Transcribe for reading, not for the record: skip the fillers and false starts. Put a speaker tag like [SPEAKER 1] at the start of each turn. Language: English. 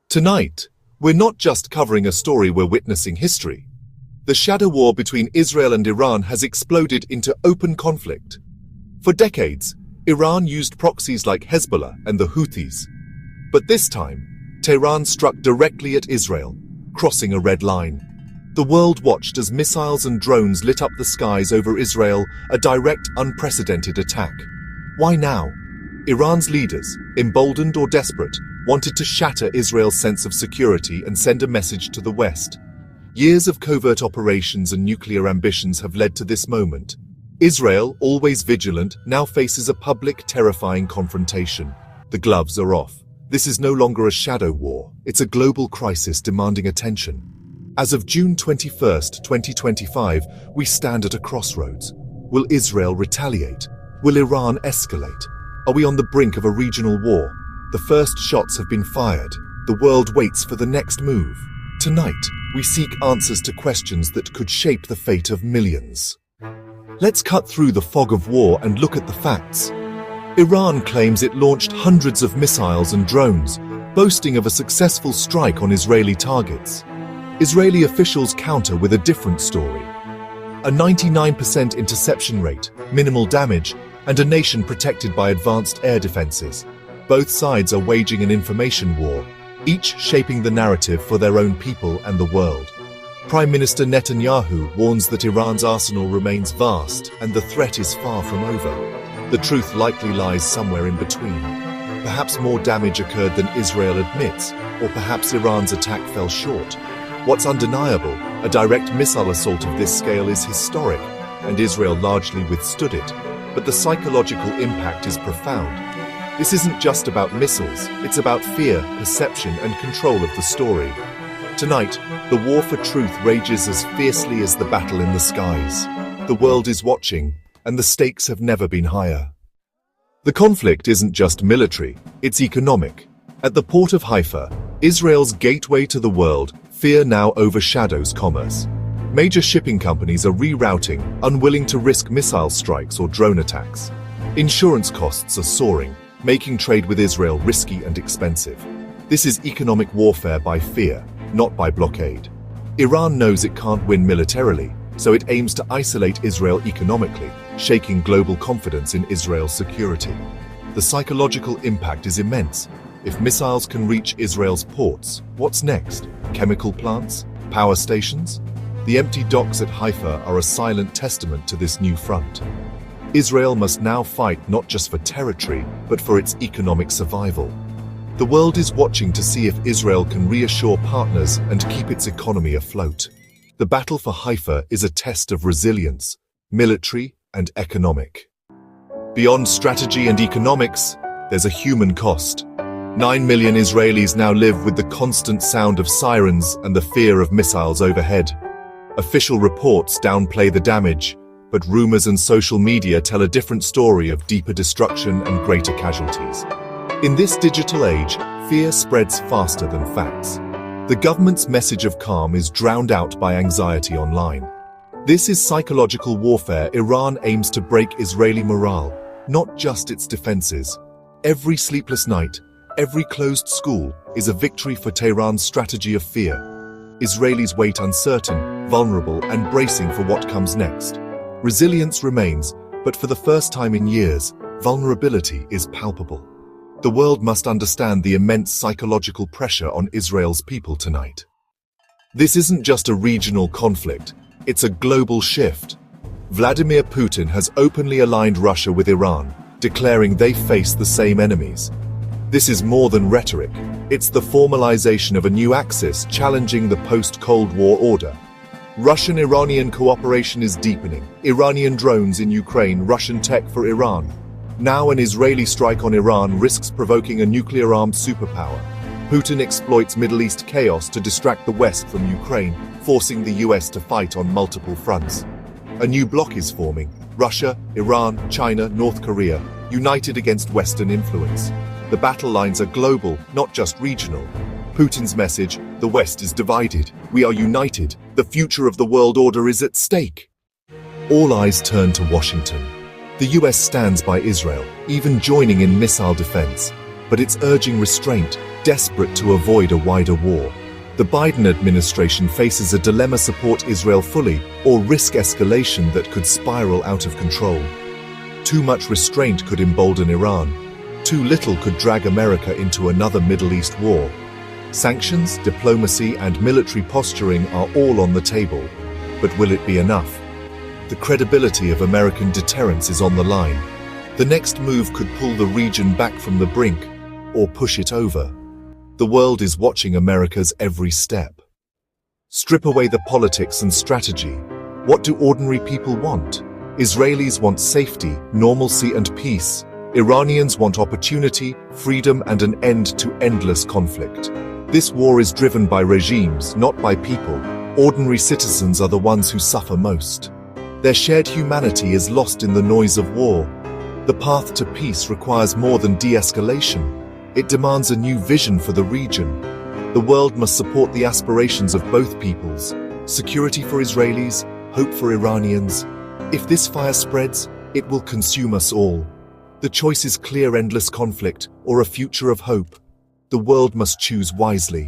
[SPEAKER 1] Tonight, we're not just covering a story, we're witnessing history. The shadow war between Israel and Iran has exploded into open conflict. For decades, Iran used proxies like Hezbollah and the Houthis. But this time, Tehran struck directly at Israel, crossing a red line. The world watched as missiles and drones lit up the skies over Israel, a direct, unprecedented attack. Why now? Iran's leaders, emboldened or desperate, wanted to shatter Israel's sense of security and send a message to the West. Years of covert operations and nuclear ambitions have led to this moment. Israel, always vigilant, now faces a public, terrifying confrontation. The gloves are off. This is no longer a shadow war. It's a global crisis demanding attention. As of June 21, 2025, we stand at a crossroads. Will Israel retaliate? Will Iran escalate? Are we on the brink of a regional war? The first shots have been fired. The world waits for the next move. Tonight, we seek answers to questions that could shape the fate of millions. Let's cut through the fog of war and look at the facts. Iran claims it launched hundreds of missiles and drones, boasting of a successful strike on Israeli targets. Israeli officials counter with a different story. A 99% interception rate, minimal damage, and a nation protected by advanced air defenses. Both sides are waging an information war, each shaping the narrative for their own people and the world. Prime Minister Netanyahu warns that Iran's arsenal remains vast and the threat is far from over. The truth likely lies somewhere in between. Perhaps more damage occurred than Israel admits, or perhaps Iran's attack fell short. What's undeniable, a direct missile assault of this scale is historic, and Israel largely withstood it. But the psychological impact is profound. This isn't just about missiles, it's about fear, perception, and control of the story. Tonight, the war for truth rages as fiercely as the battle in the skies. The world is watching, and the stakes have never been higher. The conflict isn't just military, it's economic. At the port of Haifa, Israel's gateway to the world, fear now overshadows commerce. Major shipping companies are rerouting, unwilling to risk missile strikes or drone attacks. Insurance costs are soaring, making trade with Israel risky and expensive. This is economic warfare by fear, not by blockade. Iran knows it can't win militarily, so it aims to isolate Israel economically, shaking global confidence in Israel's security. The psychological impact is immense. If missiles can reach Israel's ports, what's next? Chemical plants? Power stations? The empty docks at Haifa are a silent testament to this new front. Israel must now fight not just for territory, but for its economic survival. The world is watching to see if Israel can reassure partners and keep its economy afloat. The battle for Haifa is a test of resilience, military and economic. Beyond strategy and economics, there's a human cost. 9 million Israelis now live with the constant sound of sirens and the fear of missiles overhead. Official reports downplay the damage, but rumors and social media tell a different story of deeper destruction and greater casualties. In this digital age, fear spreads faster than facts. The government's message of calm is drowned out by anxiety online. This is psychological warfare. Iran aims to break Israeli morale, not just its defenses. Every sleepless night, every closed school is a victory for Tehran's strategy of fear. Israelis wait uncertain, vulnerable, and bracing for what comes next. Resilience remains, but for the first time in years, vulnerability is palpable. The world must understand the immense psychological pressure on Israel's people tonight. This isn't just a regional conflict, it's a global shift. Vladimir Putin has openly aligned Russia with Iran, declaring they face the same enemies. This is more than rhetoric. It's the formalization of a new axis challenging the post-Cold War order. Russian-Iranian cooperation is deepening. Iranian drones in Ukraine, Russian tech for Iran. Now an Israeli strike on Iran risks provoking a nuclear-armed superpower. Putin exploits Middle East chaos to distract the West from Ukraine, forcing the US to fight on multiple fronts. A new bloc is forming. Russia, Iran, China, North Korea, united against Western influence. The battle lines are global, not just regional. Putin's message, the West is divided, we are united, the future of the world order is at stake. All eyes turn to Washington. The US stands by Israel, even joining in missile defense, but it's urging restraint, desperate to avoid a wider war. The Biden administration faces a dilemma: support Israel fully or risk escalation that could spiral out of control. Too much restraint could embolden Iran. Too little could drag America into another Middle East war. Sanctions, diplomacy, and military posturing are all on the table. But will it be enough? The credibility of American deterrence is on the line. The next move could pull the region back from the brink or push it over. The world is watching America's every step. Strip away the politics and strategy. What do ordinary people want? Israelis want safety, normalcy, and peace. Iranians want opportunity, freedom, and an end to endless conflict. This war is driven by regimes, not by people. Ordinary citizens are the ones who suffer most. Their shared humanity is lost in the noise of war. The path to peace requires more than de-escalation. It demands a new vision for the region. The world must support the aspirations of both peoples. Security for Israelis, hope for Iranians. If this fire spreads, it will consume us all. The choice is clear: endless conflict or a future of hope. The world must choose wisely.